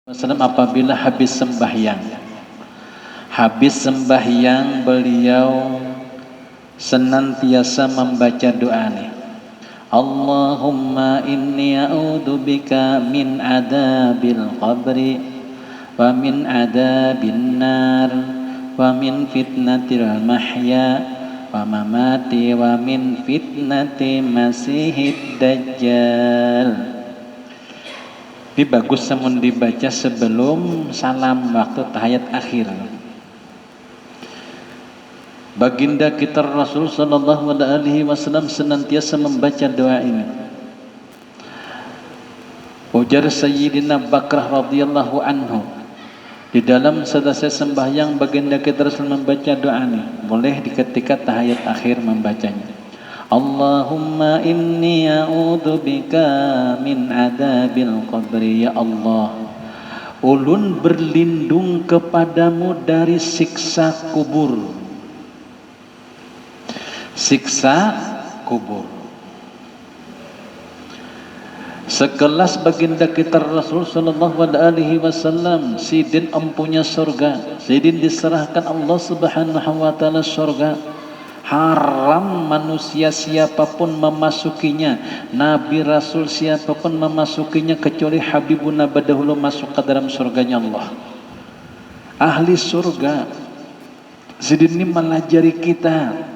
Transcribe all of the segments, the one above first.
Wasallam apabila habis sembahyang beliau senantiasa membaca doa nih. Allahumma inni a'udzubika min adabil qabri wa min adabin nar wa min fitnatil mahya wa mamati wa min fitnati masihid dajjal. Ini bagus namun dibaca sebelum salam waktu tahiyat akhir. Baginda kita Rasul sallallahu alaihi wasallam senantiasa membaca doa ini. Ujar Sayyidina Bakrah radhiyallahu anhu, di dalam selesai sembahyang baginda kita Rasul membaca doa ini. Boleh di ketika tahiyat akhir membacanya. Allahumma inni a'udzubika min adabil qabri. Ya Allah, ulun berlindung kepadamu dari siksa kubur. Siksa kubur. Sekelas baginda kita Rasul sallallahu alaihi wasallam, sidin empunya surga, sidin diserahkan Allah Subhanahu wa taala surga. Haram manusia siapapun memasukinya, Nabi Rasul siapapun memasukinya kecuali Habibuna badahulu masuk ke dalam surganya Allah. Ahli surga. Sidin ini melajari kita.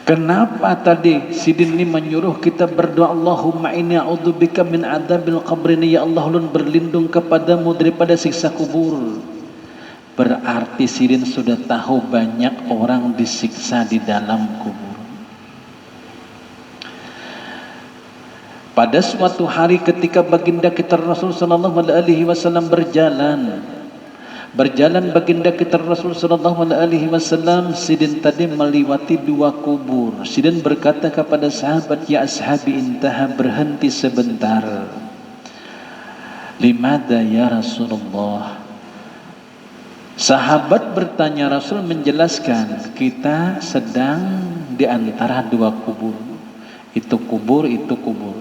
Kenapa tadi Sidin ini menyuruh kita berdoa, Allahumma inni a'udzubika min adzabil qabri, ya Allah ulun berlindung kepadamu daripada siksa kubur. Berarti Sidin sudah tahu banyak orang disiksa di dalam kubur. Pada suatu hari ketika baginda kita Rasul sallallahu alaihi wasallam berjalan baginda kita Rasul sallallahu alaihi wasallam, Sidin tadi melewati dua kubur. Sidin berkata kepada sahabat, ya ashabi intaha, berhenti sebentar. Limada ya Rasulullah? Sahabat bertanya, Rasul menjelaskan, kita sedang di antara dua kubur. Itu kubur, itu kubur.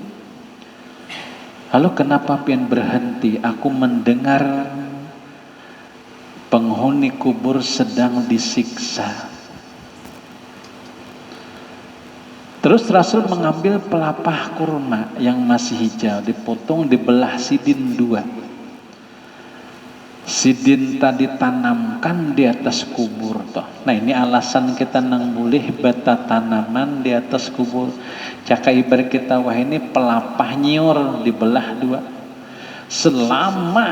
Lalu kenapa pian berhenti? Aku mendengar penghuni kubur sedang disiksa. Terus Rasul mengambil pelapah kurma yang masih hijau, dipotong, dibelah Sidin dua. Sidin tadi tanamkan di atas kubur toh. Nah ini alasan kita nang boleh bata tanaman di atas kubur. Caka ibarat kita, wah ini pelapah nyiur dibelah dua. Selama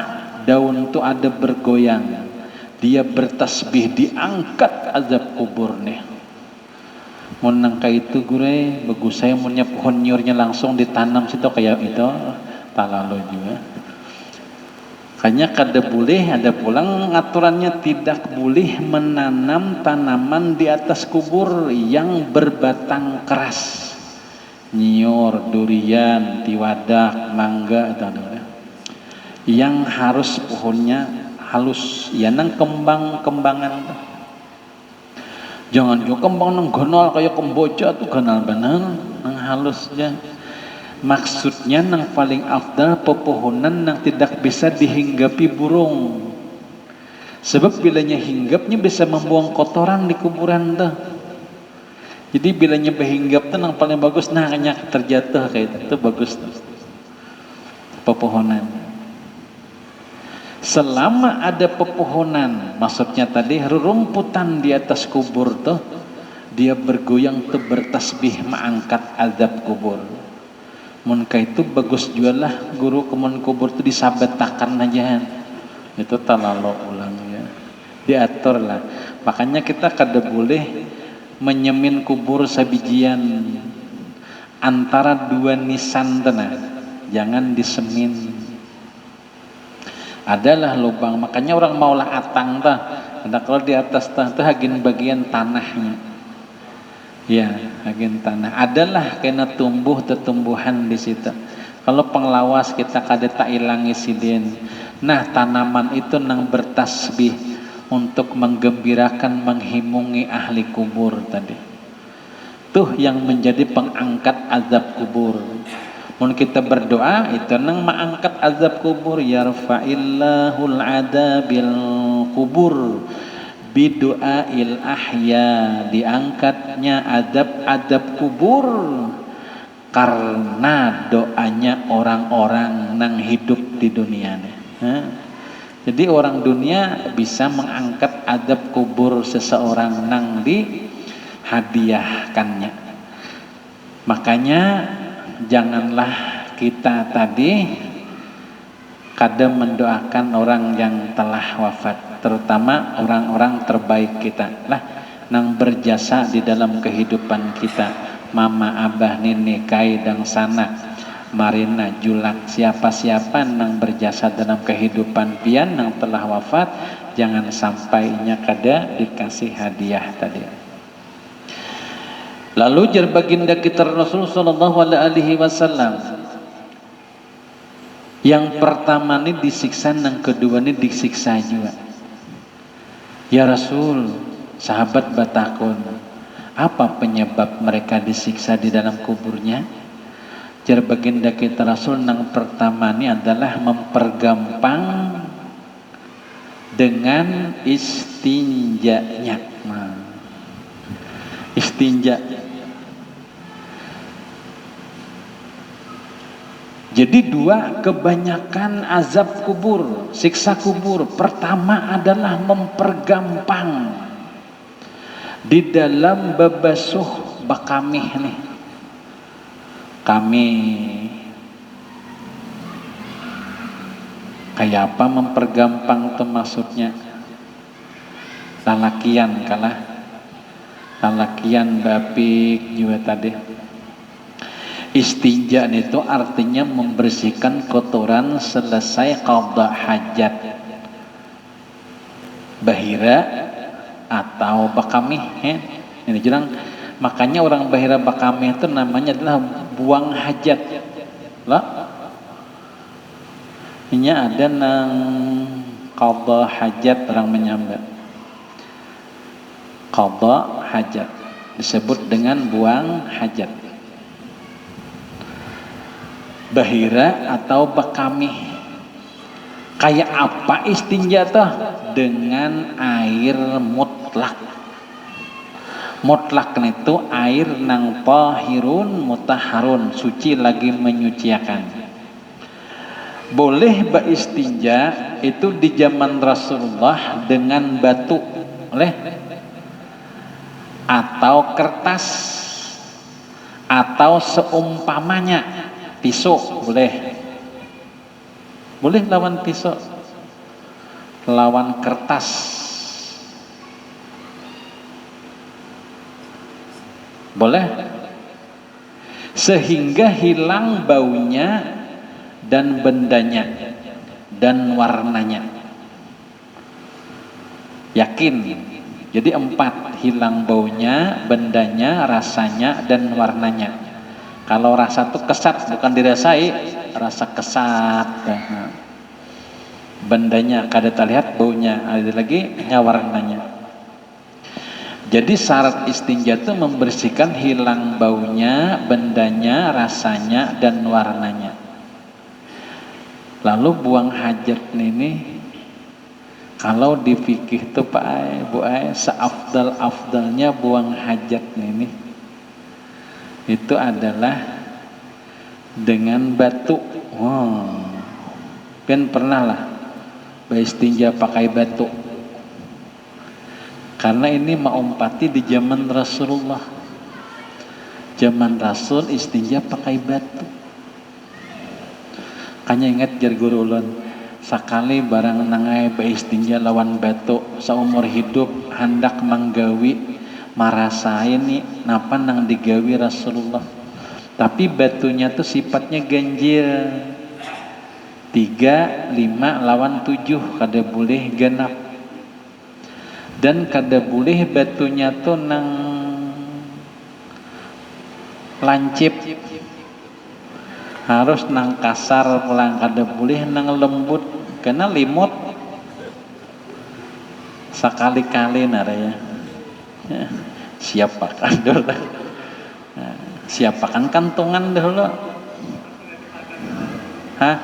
daun itu ada bergoyang, dia bertasbih, diangkat azab kubur nih. Mau nangka itu gure, bagus saya punya pohon nyiurnya langsung ditanam situ kayak itu, talalo juga. Hanya kada boleh, ada pulang aturannya tidak boleh menanam tanaman di atas kubur yang berbatang keras. Nyiur, durian, tiwadak, mangga, yang harus pohonnya halus, ya nang kembang-kembangan. Jangan juga kembang nang gonol kayak kemboja tuh ganal benar, nang halus aja. Maksudnya nang paling afdal pepohonan nang tidak bisa dihinggapi burung. Sebab bilanya hinggapnya bisa membuang kotoran di kuburan tuh. Jadi bilanya berhinggap tuh nang paling bagus, nah hanya terjatuh kayak itu bagus tuh. Pepohonan. Selama ada pepohonan, maksudnya tadi rerumputan di atas kubur tuh, dia bergoyang tuh bertasbih mengangkat azab kubur. Munka itu bagus jualah guru kemun kubur itu disabetakan aja, itu talalo ulang ya, diatur lah. Makanya kita kada boleh menyemin kubur sabijian antara dua nisan tanah, jangan disemin. Adalah lubang, makanya orang maulah atang tah, ada kalau di atas tah itu hagin bagian tanahnya. Ya, bagian tanah. Adalah kena tumbuh tumbuhan di situ. Kalau penglawas kita kada tak ilangi Sidin. Nah, tanaman itu nang bertasbih untuk menggembirakan, menghimungi ahli kubur tadi. Tuh yang menjadi pengangkat azab kubur. Mun kita berdoa itu nang mengangkat azab kubur, yarfa'illahul adabil kubur bidu'ail ahya, diangkatnya adab kubur karena doanya orang-orang nang hidup di dunia. Jadi orang dunia bisa mengangkat adab kubur seseorang nang dihadiahkannya. Makanya janganlah kita tadi kadang mendoakan orang yang telah wafat, terutama orang-orang terbaik kita lah nang berjasa di dalam kehidupan kita, mama, abah, nini, kai, dan sanak, marina, julak, siapa-siapa nang berjasa dalam kehidupan pian nang telah wafat, jangan sampainya kada dikasih hadiah tadi. Lalu jar baginda kita Rasul sallallahu alaihi wasallam, yang pertama ini disiksa, yang kedua ini disiksa juga. Ya Rasul, sahabat batakun, apa penyebab mereka disiksa di dalam kuburnya? Jar baginda kita Rasul, yang pertama ini adalah mempergampang dengan istinjanya. Istinja. Jadi dua kebanyakan azab kubur, siksa kubur. Pertama adalah mempergampang di dalam babasuh bakamih nih. Kami kayak apa mempergampang tuh maksudnya? Lalakian kalah, lalakian bapik juga tadi. Istinja itu artinya membersihkan kotoran selesai qada hajat, bahira atau bakamih. Ini jarang, makanya orang bahira bakamih itu namanya adalah buang hajat lah. Ini ada nang qada hajat, orang menyambat qada hajat disebut dengan buang hajat. Bahira atau bakamih. Kayak apa istinja tuh? Dengan air mutlak. Mutlak itu air nang tahirun mutahharun, suci lagi menyuciakan. Boleh beristinja itu di zaman Rasulullah dengan batu, boleh, atau kertas, atau seumpamanya. Pisau boleh, boleh lawan pisau, lawan kertas, boleh, sehingga hilang baunya dan bendanya dan warnanya. Yakin? Jadi 4, hilang baunya, bendanya, rasanya, dan warnanya. Kalau rasa tuh kesat, bukan dirasai, rasa kesat. Bendanya kada terlihat, baunya ada lagi, warnanya. Jadi syarat istinja itu membersihkan, hilang baunya, bendanya, rasanya, dan warnanya. Lalu buang hajat ini, kalau di fikih tuh Pak Bu seafdal-afdalnya buang hajat ini itu adalah dengan batu. Kan pernah lah beristinja pakai batu, karena ini maumpati di zaman Rasulullah. Zaman Rasul istinja pakai batu. Kanya ingat jar guru ulun, sakali barang nangai beristinja lawan batu saumur hidup hendak manggawi marasain nih napa nang digawi Rasulullah, tapi batunya tuh sifatnya ganjil, 3, 5 lawan 7, kada boleh genap, dan kada boleh batunya tuh nang lancip, harus nang kasar pulang, kada boleh nang lembut, karena limut sekali-kali naraya. Siapakan dulu, siapakan kantongan dulu, Hah?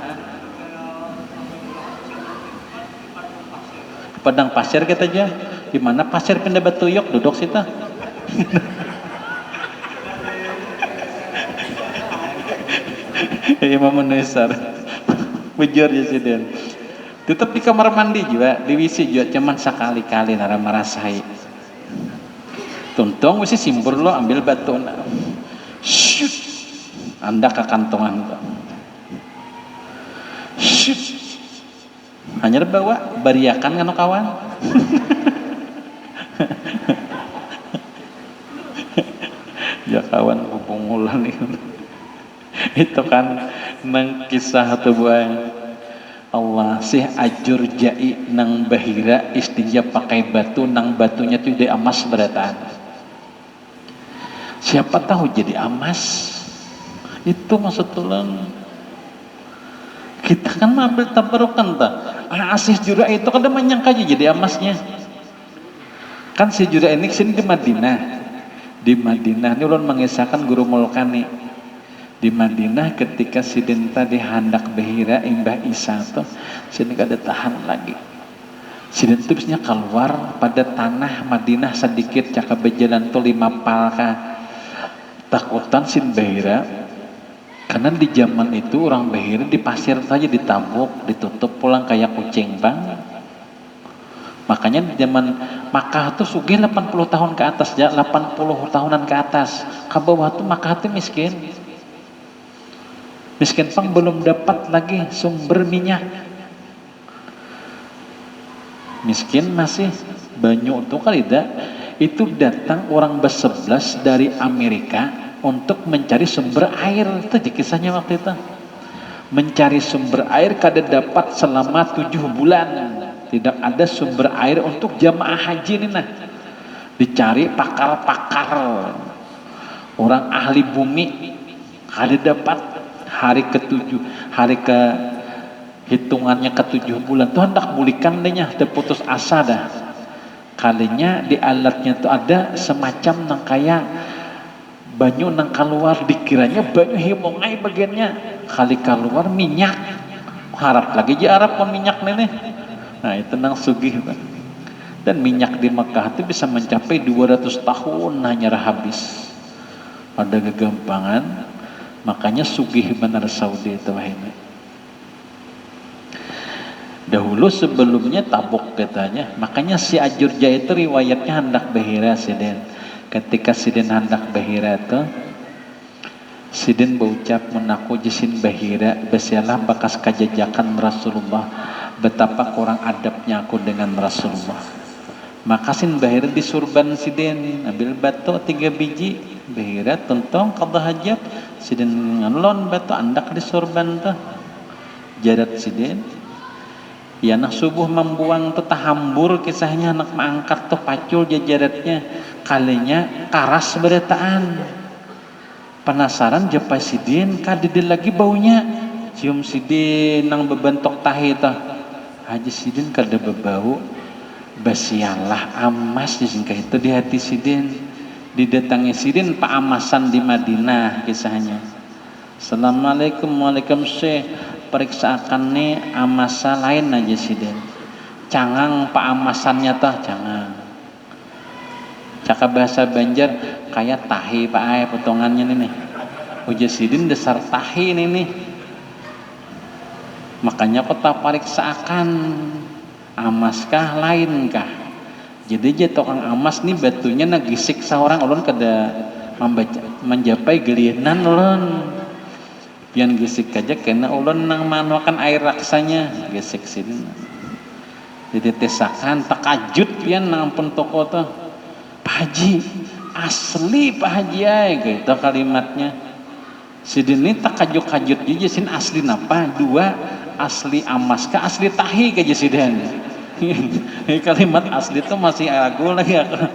Padang pasir kita aja. Di mana pasir pindah batuyok duduk situ. Imam Nuisar. Bujur ya siden. Tetap di kamar mandi juga, di WC juga cuman sekali-kali nara merasai. Tuntung mesti simpur lo ambil batu na. Shoot. Anda ke kantongan lo. Shoot. Hanya bawa bariakan kan kawan. Ya kawan hubungulan itu kan nang kisah tuh buah Allah sih ajur jai nang bahira istinja pakai batu nang batunya tuh di emas berataan. Siapa tahu jadi emas. Itu maksud tulang. Kita kan ambil tabarukan tak. Asih jura itu kan menyangka aja jadi emasnya. Kan si jura ini sini di Madinah. Di Madinah ini ulun mengisahkan guru Mulkani. Di Madinah ketika sidin tadi hendak bahira Mbah Isa tuh sini kada tahan lagi. Sidin tuh bisnya keluar pada tanah Madinah sedikit cakap berjalan tuh 5 palka. Takutan sin bahira karena di zaman itu orang bahira di pasir saja ditabuk, ditutup pulang kayak kucing bang. Makanya di zaman Makkah tuh sugih 80 tahun ke atas, ya 80 tahunan ke atas. Ke bawah tuh Makkah tuh miskin. Miskin pang belum dapat lagi sumber minyak. Miskin masih banyak tuh kali dah. Itu datang orang bersebelas dari Amerika untuk mencari sumber air. Itu kisahnya waktu itu. Mencari sumber air kada dapat selama 7 bulan. Tidak ada sumber air untuk jamaah haji ini nah. Dicari pakar-pakar. Orang ahli bumi kada dapat. Hari ke-7, hari ke hitungannya ke-7 bulan. Tuhan hendak bulikan dehnya, terputus asa dah. Kalinya di alatnya tuh ada semacam nang kayak banyu nang keluar dikiranya banyu himongai bagiannya kali keluar minyak harap lagi jarap pun minyak nenek. Nah itu nang sugih Pak. Dan minyak di Mekah itu bisa mencapai 200 tahun hanya habis. Ada kegampangan makanya sugih benar Saudi itu ini. Dahulu sebelumnya tabuk katanya. Makanya si Ajurja itu riwayatnya hendak bahira sidin. Ketika sidin hendak bahira itu sidin berucap menaku jisin bahira besialah bekas kajajakan Rasulullah. Betapa kurang adabnya aku dengan Rasulullah. Maka sin bahira di surban sidin. Ambil batu 3 biji. Bahira tuntong qadha hajat. Sidin ngelon batu andak di surban tuh. Jadat sidin. Ya anak subuh membuang tuh tahambur kisahnya anak mengangkat tuh pacul jajaratnya kalinya karas berataan penasaran jepai sidin kadidil lagi baunya cium sidin nang bebentok tahi tuh haji sidin kada bebau basialah amas disingkah itu di hati sidin didatangi sidin pak amasan di Madinah kisahnya. Assalamualaikum waalaikumsalam periksakan nih amasa lain aja sidin cangang pak amasannya tah cangang cakap bahasa Banjar kayak tahi pak ay potongannya nih uja sidin dasar tahi nih makanya kota periksakan amaskah lainkah jadi aja tukang amas nih batunya nagisik seorang ulun kada menjapai gelianan ulun pian gesik aja kena ulun nang manuakan air raksanya gesik sini jadi tesakan takajut pian nang ampun toko tuh Pak Haji asli Pak Haji ay gitu kalimatnya sidin ini takajut-kajut juga sin asli napa 2 asli amas ka asli tahi kaja sidin kalimat asli itu masih aku lagi aku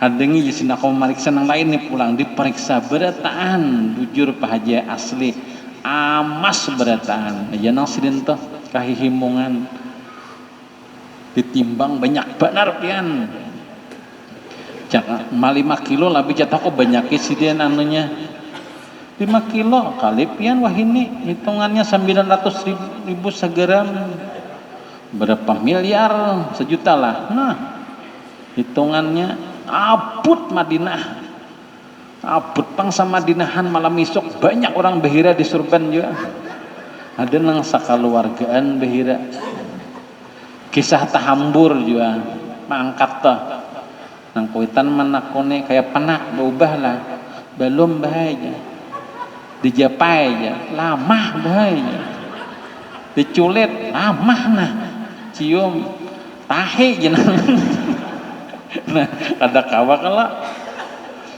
hadengi jisin aku memeriksa yang lain nih pulang diperiksa berataan jujur Pak Haji asli amas berataan aja nang sidin tuh kahihimungan ditimbang banyak benar pian jangan 5 kilo lebih jatuh kok banyak sidin anunya 5 kilo kali pian wah ini hitungannya 900.000 segram, berapa miliar, sejuta lah. Nah hitungannya abut Madinah, abut pangsa Madinahan malam isuk banyak orang behira di surban juga, ada nang sakaluargaan behira. Kisah tahambur juga mangkat toh nang kuitan menakone kayak penak berubah lah, belum bahaya dijapai aja lamah bahaya, diculit lamah nah, cium tahe jenang. Nah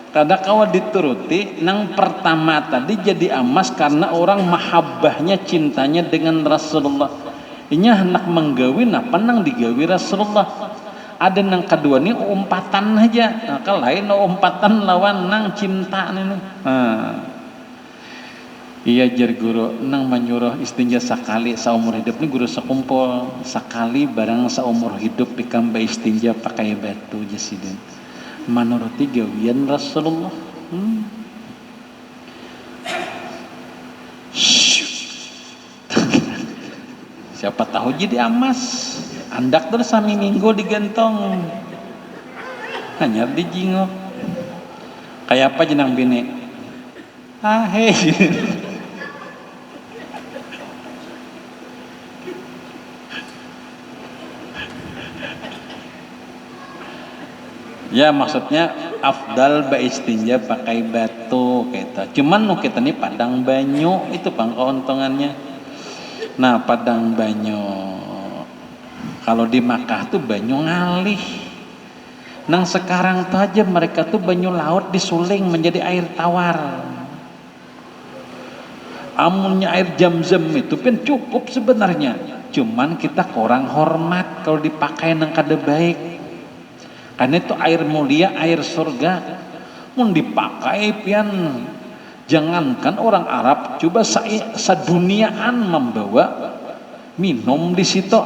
kada kawa dituruti nang pertama tadi jadi amas karena orang mahabbahnya cintanya dengan Rasulullah, inya hendak menggawin apa nang digawi Rasulullah. Ada nang kedua nih umpatan aja, nah kalau lain umpatan lawan nang cinta nih. Iya jar guru nang menyuruh istinja sekali seumur hidup nih guru sekumpul sekali barang seumur hidup dikamba istinja pakai batu jasiden menuruti gawian Rasulullah. Siapa tahu jadi amas andak terus sami minggu digentong hanya dijingok kayak apa jenang bini hei. Ya maksudnya afdal istinja pakai batu kita. Cuman nu kita nih padang banyu itu bang keuntungannya. Nah padang banyu kalau di Makkah tuh banyu ngalih. Nang sekarang tuh aja mereka tuh banyu laut disuling menjadi air tawar. Amunnya air Zam-Zam itu pun cukup sebenarnya. Cuman kita kurang hormat kalau dipakai nang kada baik. Karena itu air mulia, air surga. Mun dipakai pian, jangankan orang Arab, coba seduniaan membawa minum di situ.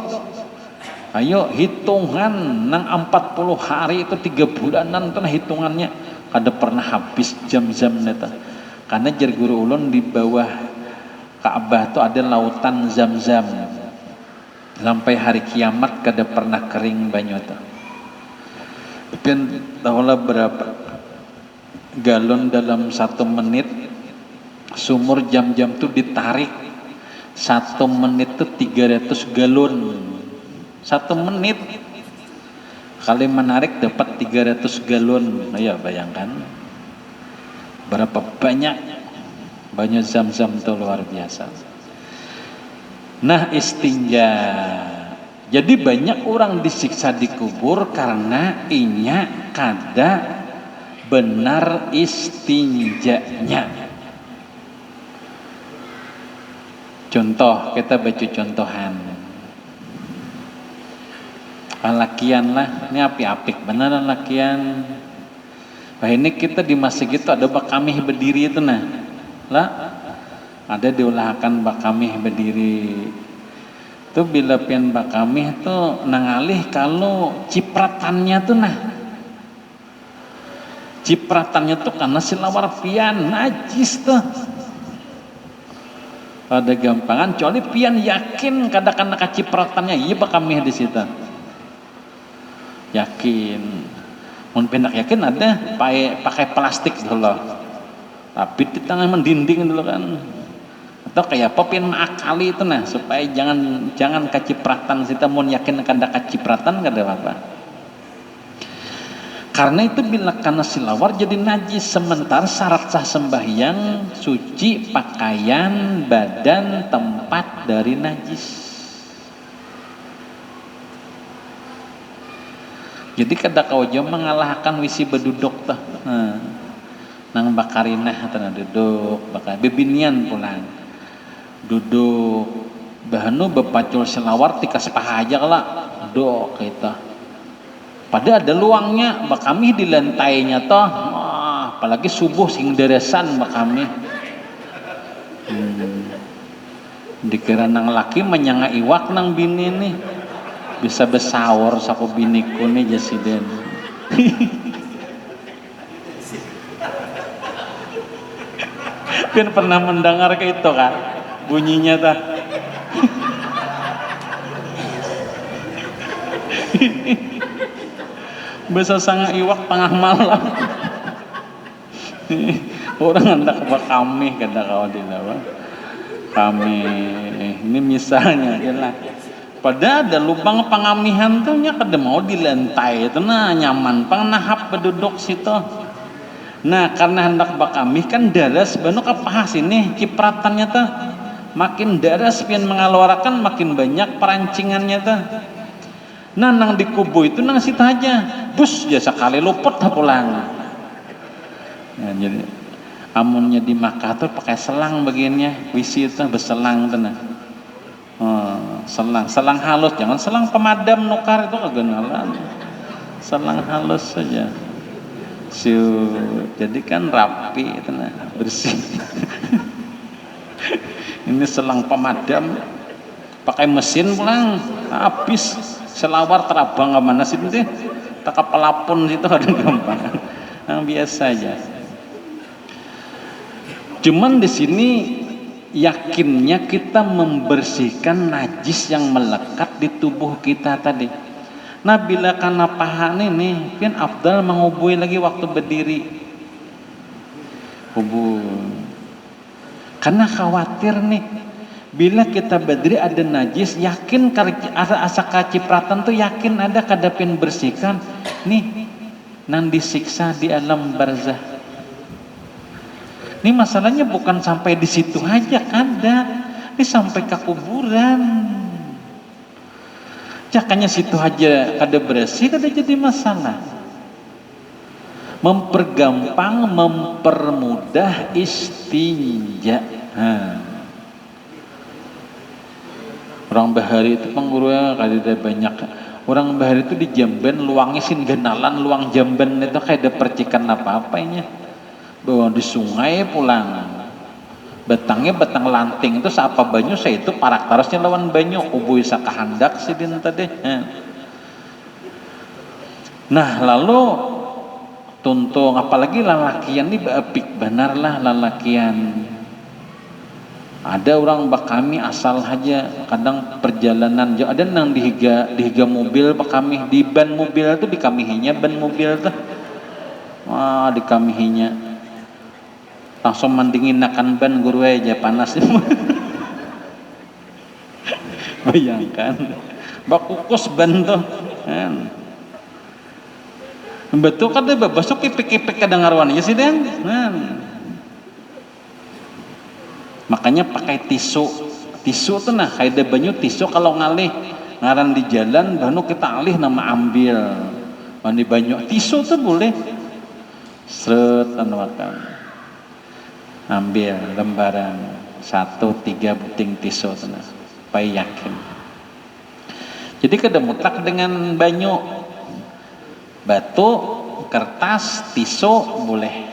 Ayo hitungan nang 40 hari itu 3 bulanan tuh hitungannya kada pernah habis Zam-Zam neta. Karena jar guru ulun di bawah Ka'bah tuh ada lautan Zam-Zam. Sampai hari kiamat kada pernah kering banyu tuh. Tapi tahulah berapa galon dalam 1 menit, sumur jam-jam tuh ditarik 1 menit tuh 300 galon 1 menit kali menarik dapat 300 galon. Ayo bayangkan berapa banyak Zam-Zam tuh luar biasa. Nah istinja, jadi banyak orang disiksa di kubur karena inya kada benar istinjanya. Contoh, kita baca contohan. Lakian lah, ini api-apik beneran lakian. Wah ini kita di masjid itu ada bakamih berdiri itu nah. Lah, ada diulahkan bakamih berdiri. Tuh bila pian bakamih tuh nangalih kalau cipratannya tuh nah. Cipratannya tuh karena silawar pian najis tuh. Pada gampangan kecuali pian yakin kadang-kadang cipratannya iya bakamih di situ. Yakin. Mun pendak yakin ada pakai plastik dulu. Tapi di tangan mendinding dulu kan. Atau kayak apa pian akali itu nah supaya jangan kacipratan kita mun yakin kada kacipratan kada apa. Karena itu bila karena silawar jadi najis, sementara syarat sah sembahyang suci pakaian, badan, tempat dari najis. Jadi kada kau jauh mengalahkan wisi beduduk tah. Nang bakarinah tanah duduk, bakal bebinian pulang. Duduk bahanu bepacul selawar tikas paha aja lah dok kita pada ada luangnya bakami di lantainya toh apalagi subuh sing deresan bakami dikira nang laki menyanga iwak nang bini nih bisa besawor saku biniku nih jasiden. Pian pernah mendengar ke itu kan bunyinya tah. Bisa sangat iwak tengah malam. Orang hendak kami kada kawan di bawah. Kami ini misalnya jelas. Pada ada lubang pangamihan tuh nya kada mau di lantai itu nah nyaman pangnahap penduduk situ. Nah karena hendak bakami kan daras banu kapahas ini cipratannya tuh makin daras pian mengeluarkan makin banyak perancingannya tuh. Nah nang di kubu itu nang situ aja bus ya sekali luput dah pulang. Nah, jadi amunnya di Makkah tuh pakai selang bagiannya wisi itu berselang tuh nah. Selang halus, jangan selang pemadam nukar itu kagak ngalan. Selang halus saja. Jadi kan rapi itu nah, bersih. Ini selang pemadam pakai mesin pulang habis selawar terabang ke mana sih deh. Tak pelapun situ ada gampang. Yang biasa aja. Cuman di sini yakinnya kita membersihkan najis yang melekat di tubuh kita tadi. Nah bila karena pahan ini kan afdal mengubui lagi waktu berdiri. Ubur. Karena khawatir nih bila kita berdiri ada najis, yakin asa kacipratan tuh yakin ada kadapin bersihkan nih nan disiksa di alam barzah. Ini masalahnya bukan sampai di situ aja ada, ini sampai ke kuburan. Cakanya situ aja kada bersih, kada jadi masalah. Mempergampang, mempermudah istinja. Orang bahari itu penggurunya kada banyak. Orang bahari itu di Jamban luangnya sin genalan, luang Jamban itu kayak ada percikan apa-apanya. Bawa di sungai pulang batangnya batang lanting itu seapa banyu saya itu parak tarasnya lawan banyu ubui sakahandak sidin tadi. Nah lalu tuntung apalagi lalakian ini beapik benar lah lalakian. Ada orang bakami asal aja kadang perjalanan jauh ada nang dihiga mobil bakami di ban mobil itu dikamihinya ban mobil tuh dikamihinya langsung mandingin nakan ban guru aja panas. Bayangkan bak kukus ban tuh kan betul kan dia besok kipik-kipik kadengarwan ya sih dan makanya pakai tisu tuh nah kayak ada banyu tisu kalau ngalih ngaran di jalan banu kita alih nama ambil mandi banyu tisu tuh boleh seret makan ambil lembaran 1-3 buting tisu supaya yakin. Jadi kada mutlak dengan banyu, batu, kertas, tisu boleh.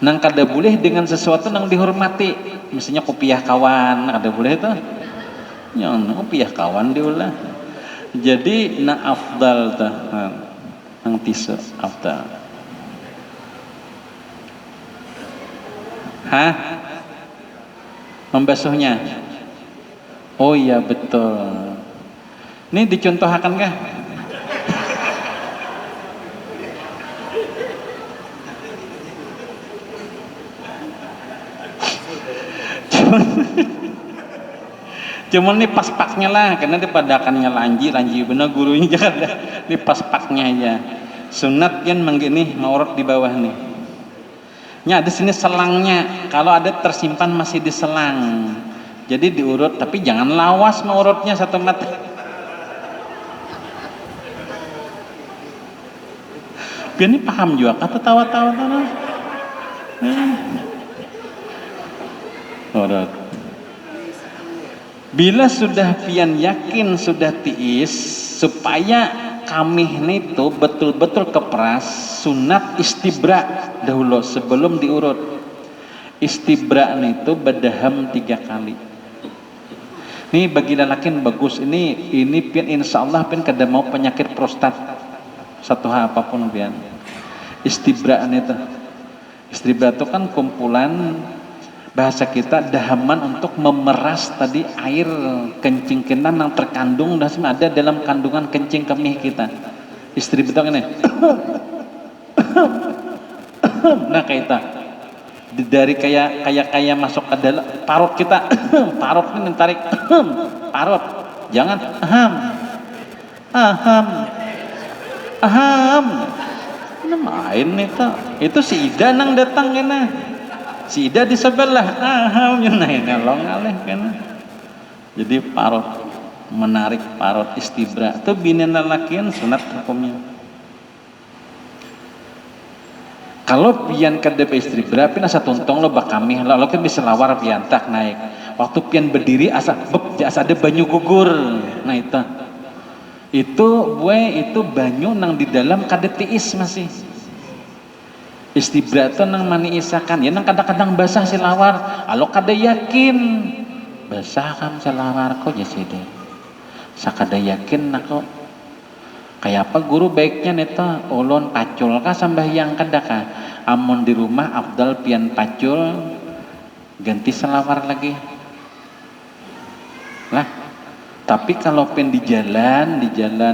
Nang kada boleh dengan sesuatu nang dihormati, misalnya kopiah kawan, kada boleh itu. Yang kopiah kawan diulah. Jadi na afdal tuh, nang tisu afdal. Membasuhnya. Oh iya betul. Ini dicontohkan kah? Cuman nih pas paknya lah, karena dia padakannya lanji bener gurunya jangan ini pas paknya aja. Sunat kan menggini maurot di bawah nih. Nya ada sini selangnya, kalau ada tersimpan masih di selang, jadi diurut, tapi jangan lawas mengurutnya satu mata. Biar ini paham juga, kata tawa-tawa urut. Bila sudah pian yakin sudah tiis, supaya kami itu betul-betul keperas, sunat istibra dahulu sebelum diurut. Istibra itu bedaham 3 kali. Ini bagi lelaki bagus. Ini pian insya Allah pian kada mau penyakit prostat satu hal apapun pian. Istibra itu Istibra itu kan kumpulan, bahasa kita dahaman untuk memeras tadi air kencing kita yang terkandung dan ada dalam kandungan kencing kemih kita. Istibra itu ini. Nah kita dari kayak masuk ke dalam parut kita, parut ini tarik, parut, jangan aham, ini main itu si Ida nang datang kena, si Ida di sebelah, aham, nah ini long aleh kena, jadi parut, menarik parut istibra, itu bini lalakian sunat hukumnya. Kalau pian kadep istri berapa asa tuntong lo bakami lo kan bisa lawar pian tak naik waktu pian berdiri asa ada banyu gugur nah itu banyu nang di dalam kadep tiis masih istibra itu nang mani isakan ya nang kadang-kadang basah si lawar alo kada yakin basah kan si lawar kok jadi deh sakada yakin nako kayak apa guru baiknya neta ulun pacul kah sambahyang kadaka amun di rumah afdal pian pacul ganti selawar lagi lah tapi kalau pian di jalan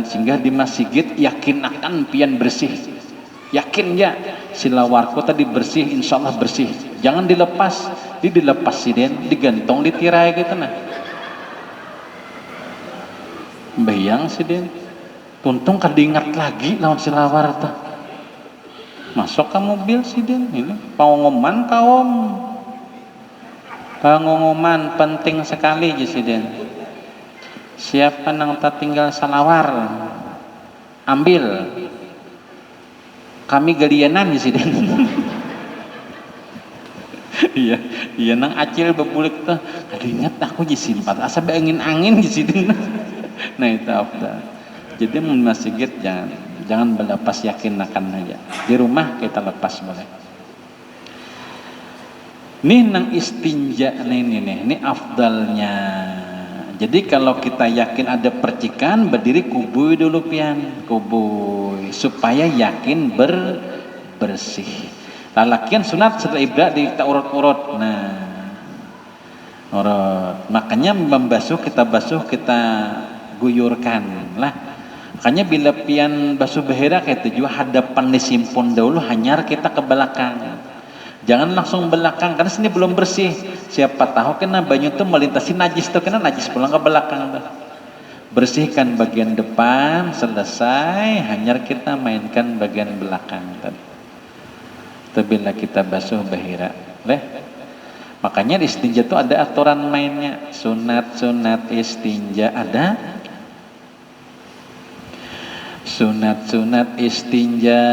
singgah di masjid yakin akan pian bersih yakin ya silawarku tadi bersih insyaallah bersih jangan dilepas sih den digantong di tirai gitu nah bayang sih den tuntung kadingat lagi lawan silawar tuh masuk ke mobil sih den ini pengumuman pengumuman penting sekali sih den siapa nang tak tinggal salawar ambil kami galianan sih den iya nang acil bebulik tuh kadingat aku jisimpat asa angin sih den nah itu apa jadi masjid jangan berlepas yakin akan aja di rumah kita lepas boleh nih nang istinja ini afdalnya jadi kalau kita yakin ada percikan berdiri kubui dulu pian kubui supaya yakin bersih lalakian sunat setelah ibra kita urut-urut nah urut makanya membasuh kita guyurkan lah makanya bila pian basuh behera kayak itu juga hadapan disimpun dahulu hanyar kita ke belakang jangan langsung belakang karena sini belum bersih siapa tahu kena banyu tuh melintasi najis tuh kena najis pulang ke belakang tuh bersihkan bagian depan selesai hanyar kita mainkan bagian belakang tuh bila kita basuh behera makanya di istinja tuh ada aturan mainnya sunat istinja ada sunat istinja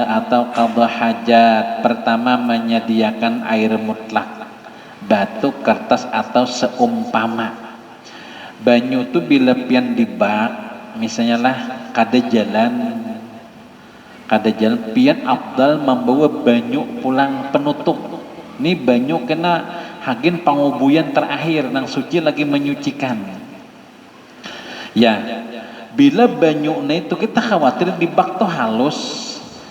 atau qadha hajat pertama menyediakan air mutlak batu kertas atau seumpama banyu tuh bila pian di bak misalnya lah kada jalan pian afdal membawa banyu pulang penutup ini banyu kena hagin pangubuyan terakhir nang suci lagi menyucikan ya bila banyu itu kita khawatir di bak tuh halus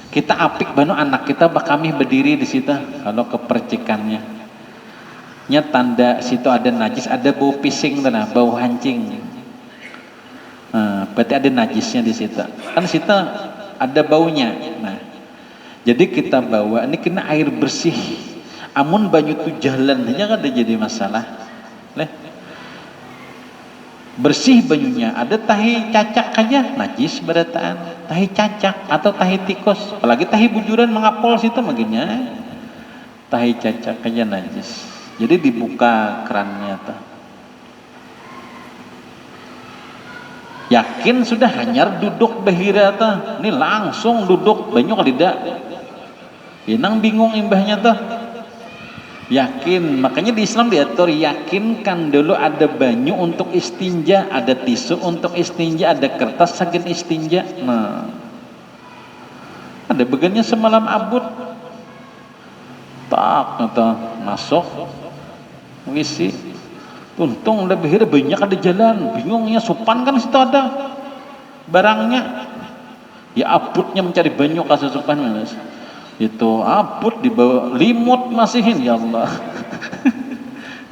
kita apik banu anak kita bakami berdiri di situ kalau kepercikannya nya tanda situ ada najis ada bau pising tanah bau hancing berarti ada najisnya di situ kan situ ada baunya nah jadi kita bawa ini kena air bersih amun banyu tuh jalan aja kan ada jadi masalah bersih banyunya ada tahi cacak aja najis berataan tahi cacak atau tahi tikus apalagi tahi bujuran mengapol situ maginya tahi cacak aja najis jadi dibuka kerannya tuh yakin sudah hanyar duduk behira tuh ini langsung duduk banyu kalidak nang bingung imbahnya tuh yakin makanya di Islam diatur yakinkan dulu ada banyu untuk istinja ada tisu untuk istinja ada kertas saking istinja nah ada bagiannya semalam abut tak atau masuk ngisi untung lebih banyak ada jalan bingungnya sopan kan situ ada barangnya ya abutnya mencari banyu kasus sopan mas Itu abut dibawa limut masihin ya Allah.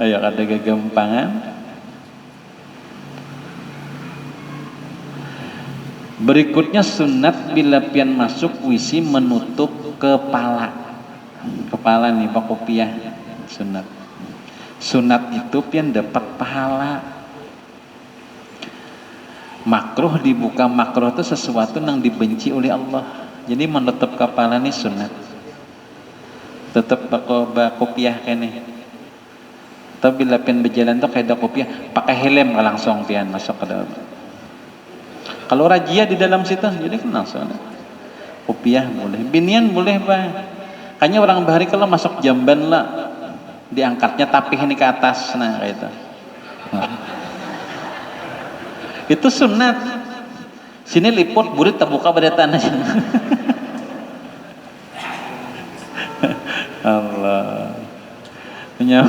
Ayo ada kegampangan. Berikutnya sunat bila pian masuk WC menutup kepala. Kepala nih Pak kopiah sunat. Sunat itu pian dapat pahala. Makruh dibuka, makruh itu sesuatu yang dibenci oleh Allah. Jadi menutup kepala ini sunat. Tetap kopiah kene. Tapi bila pian berjalan tuh kayak kopiah, pakai helm langsung pian masuk ke dalam. Kalau rajia di dalam situ, jadi kan langsung. Kopiah boleh, binian boleh Pak. Hanya orang bahari kalau masuk jamban lah, diangkatnya tapi ini ke atas, nah kayak itu. Itu sunat. Sini liput burit terbuka pada tanah. Allah. Punya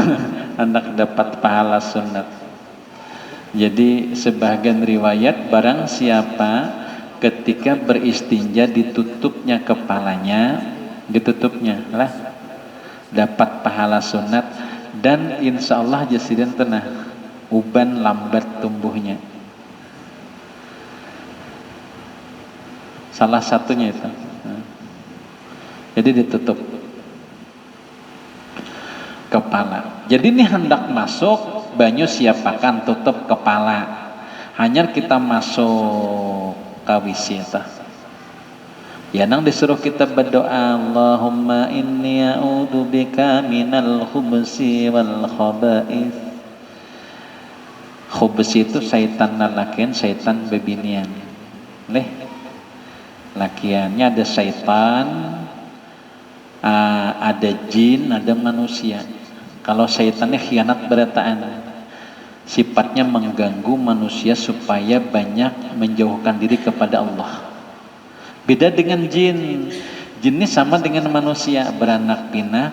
anak dapat pahala sunat. Jadi sebagian riwayat barang siapa ketika beristinja ditutupnya kepalanya, ditutupnya lah dapat pahala sunat dan insya Allah jasidan tenah uban lambat tumbuhnya. Salah satunya itu. Jadi ditutup kepala. Jadi ini hendak masuk banyu siapakan tutup kepala. Hanya kita masuk ke WC itu. Ya nang disuruh kita berdoa Allahumma inni a'udzubika minal khubsi wal khaba'ith. Khubsi itu syaitan lalakian, syaitan bebinian. Leh. Lakiannya ada syaitan, ada jin, ada manusia. Kalau syaitannya khianat berataan, sifatnya mengganggu manusia supaya banyak menjauhkan diri kepada Allah. Beda dengan jin. Jin ini sama dengan manusia, beranak pinak.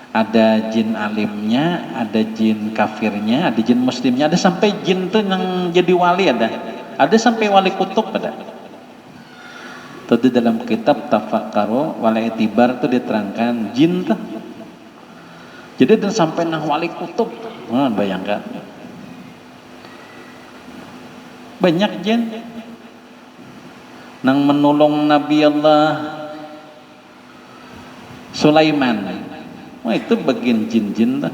Ada jin alimnya, ada jin kafirnya, ada jin muslimnya, ada sampai jin tuh yang jadi wali ada. Ada sampai wali kutub ada. Tadi dalam kitab Tafakkaru wal I'tibar itu diterangkan jin tuh. Jadi dan sampai nang wali kutub. Nah, bayangkan. Banyak jin nang menolong Nabi Allah Sulaiman. Wah itu bagian jin-jin tuh.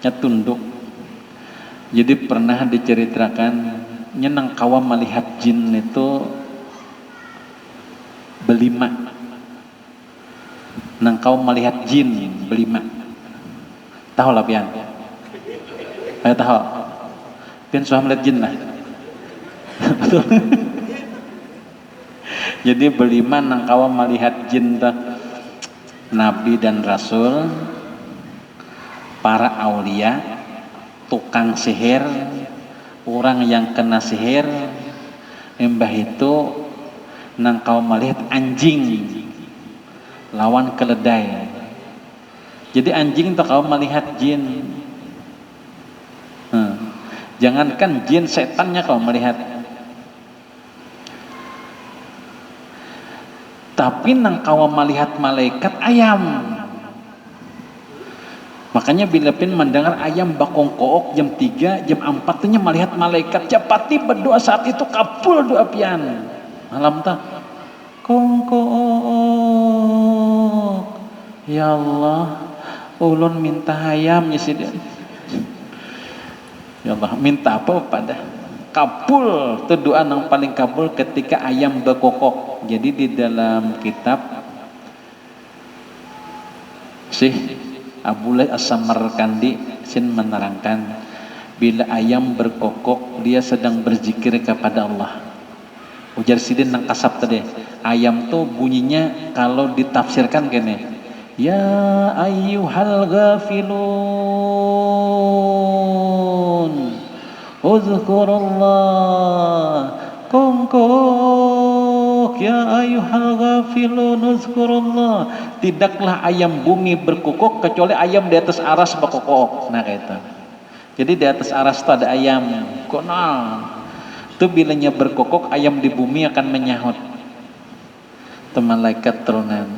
Nya tunduk. Jadi pernah diceritakan nyenang kawan melihat jin itu belima. Nang kau melihat jin belima. Tahu lah pian. Ayo tahu. Pian sudah melihat jin lah. Betul. Jadi belima nang kau melihat jin tuh. Nabi dan Rasul, para aulia, tukang sihir, orang yang kena sihir, embah itu nang kau melihat anjing lawan keledai. Jadi anjing itu kau melihat jin. Jangankan jin, setannya kau melihat. Tapi nang kau melihat malaikat ayam. Makanya bila pin mendengar ayam bakongkook jam 3, jam 4 nya melihat malaikat. Japati berdoa saat itu kabul doa pian. Malam tak kongkook. Ya Allah, ulun minta ayam ya sih. Ya Allah, minta apa pada? Kabul, itu doa yang paling kabul ketika ayam berkokok. Jadi di dalam kitab Syekh Abdullah As-Samarkandi sin menerangkan bila ayam berkokok dia sedang berzikir kepada Allah. Ujar sidin nang kasab tadi. Ayam tuh bunyinya kalau ditafsirkan gini. Ya ayyuhal ghafilun uzkurullah kongkok ya ayyuhal ghafilun uzkurullah. Tidaklah ayam bumi berkokok kecuali ayam di atas aras berkokok. Nah kayak itu. Jadi di atas aras itu ada ayam. Konal. Itu bilanya berkokok ayam di bumi akan menyahut. Itu malaikat turunan.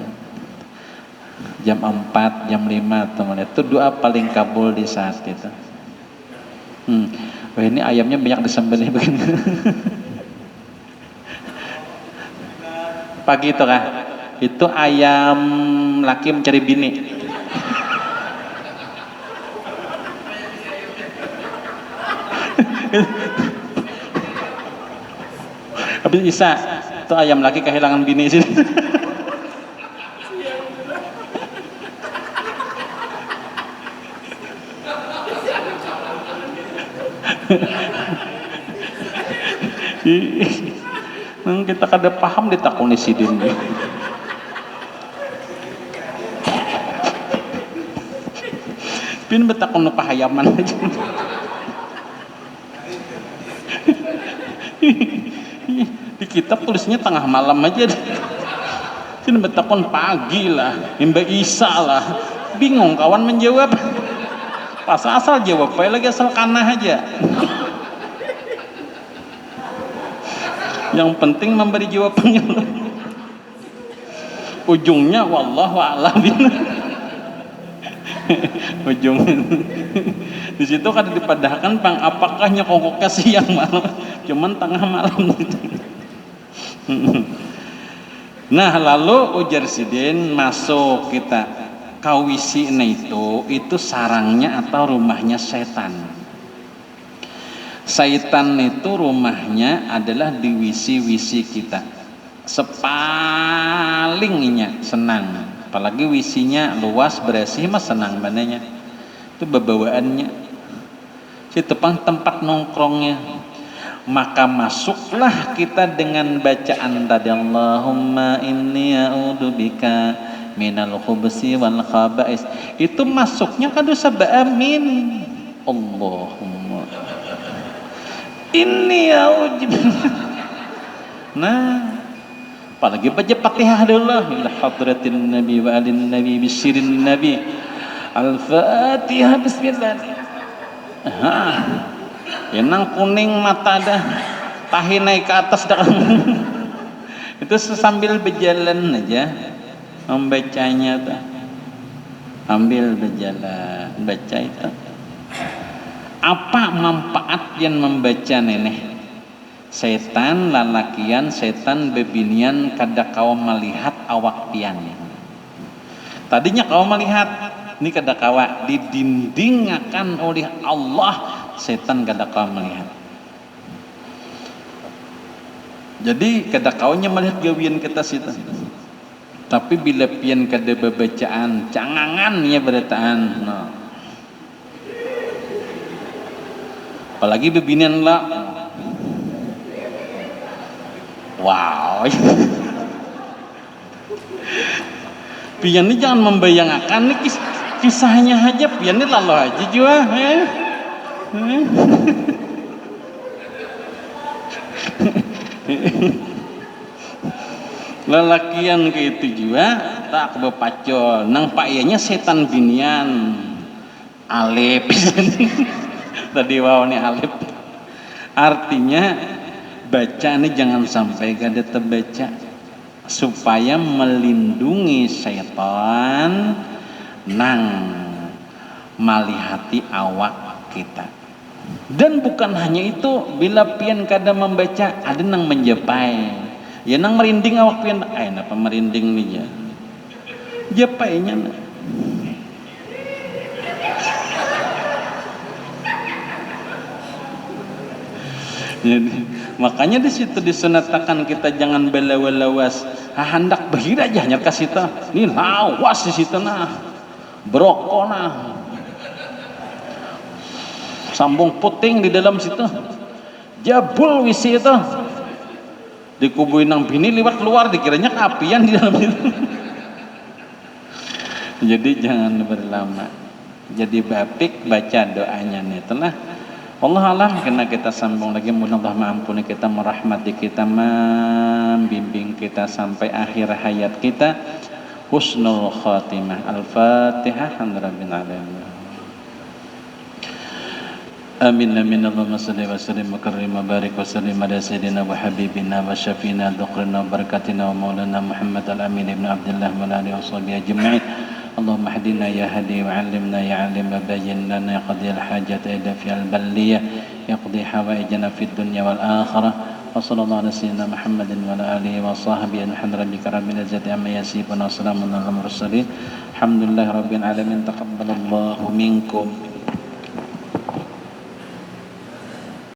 jam 4, jam 5 teman. Itu doa paling kabul di saat itu. Wah ini ayamnya banyak disembelih begini. Pagi itu kah? Itu ayam laki mencari bini. Habis Isa, itu ayam laki kehilangan bini sih. Nang kita kada paham ditakuni sidin. Pin betakun pahayaman aja. Di kitab tulisnya tengah malam aja. Pin betakun pagi lah, Mbak Isa lah. Bingung kawan menjawab. Pas asal jawab, lagi asal kanah aja. Yang penting memberi jawabannya. Ujungnya wallahu a'lam. Ujungnya di situ kan dipadahkan pang apakah nyokoknya siang malam, cuman tengah malam gitu. Nah lalu ujar sidin masuk kita kawisi itu sarangnya atau rumahnya setan. Syaitan itu rumahnya adalah di wisi-wisi kita. Sepalingnya senang, apalagi wisinya luas bersih mah senang bananya. Itu bawaannya. Itu tempat nongkrongnya. Maka masuklah kita dengan bacaan tadi Allahumma inni a'udzubika minal khubusi wal khaba'is. Itu masuknya kan dosa amin. Allahumma ini a'udzubika. Nah, apalagi baca Fatihah dulu. Ila hadratin Nabi wa alin Nabi bisirin Nabi. Al-Fatihah bismillah. Yang kuning mata dah, tahi naik ke atas dah. Itu sambil berjalan aja membacanya tuh. Ambil berjalan baca itu. Apa manfaat yang membaca nenek? Setan lalakian, setan bebinian kada kau melihat awak pian. Tadinya kau melihat, ini kada kawa didindingkan oleh Allah, setan kada kau melihat. Jadi kada kaunya melihat gawian kita situ. Tapi bila pian kada bebacaan, cangangannya berataan. No. Apalagi bebinian lah. Wow. Pian ini jangan membayangkan nih kisahnya aja. Pian ini lalu aja juga. Lelakian gitu juga tak bepacol. Nang pak ianya setan binian. Alep. Tadi wow nih alif. Artinya baca ini jangan sampai kada terbaca supaya melindungi syaitan nang malihati awak kita. Dan bukan hanya itu, bila pian kada membaca ada nang menjepai. Ya nang merinding awak pian. Napa merinding nih ya? Jepainya. Jadi, makanya di situ disunatakan kita jangan belawas-lawas. Hendak bahir aja nyerka situ. Ini lawas di situ nah. Broko nah. Sambung puting di dalam situ. Jabul wisi itu. Dikubuin nang bini lewat keluar dikiranya keapian di dalam situ. Jadi jangan berlama. Jadi bapik baca doanya nih telah. Allah alam kena kita sambung lagi, mudah-mudahan mengampuni kita, merahmati kita, membimbing kita sampai akhir hayat kita. Husnul khatimah. Al-Fatihah. Amin amin. Allahumma salli wa sallim wa karrim wa barik wa sallim ala sayyidina wa habibina wa syafina dhukrina wa barakatina wa maulana Muhammad al-Amin ibn Abdullah wa alihi wa sahbihi ajma'in. اللهم اهدنا يا هدي وعلمنا يا علم وبين لنا يقضي الحاجة إلى في البلية يقضي حوائجنا في الدنيا والآخرة وصلى الله على سيدنا محمد وعلى آله وصحبه الحمد ربك رب العزة عما يصفون وسلام على المرسلين الحمد لله رب العالمين تقبل الله منكم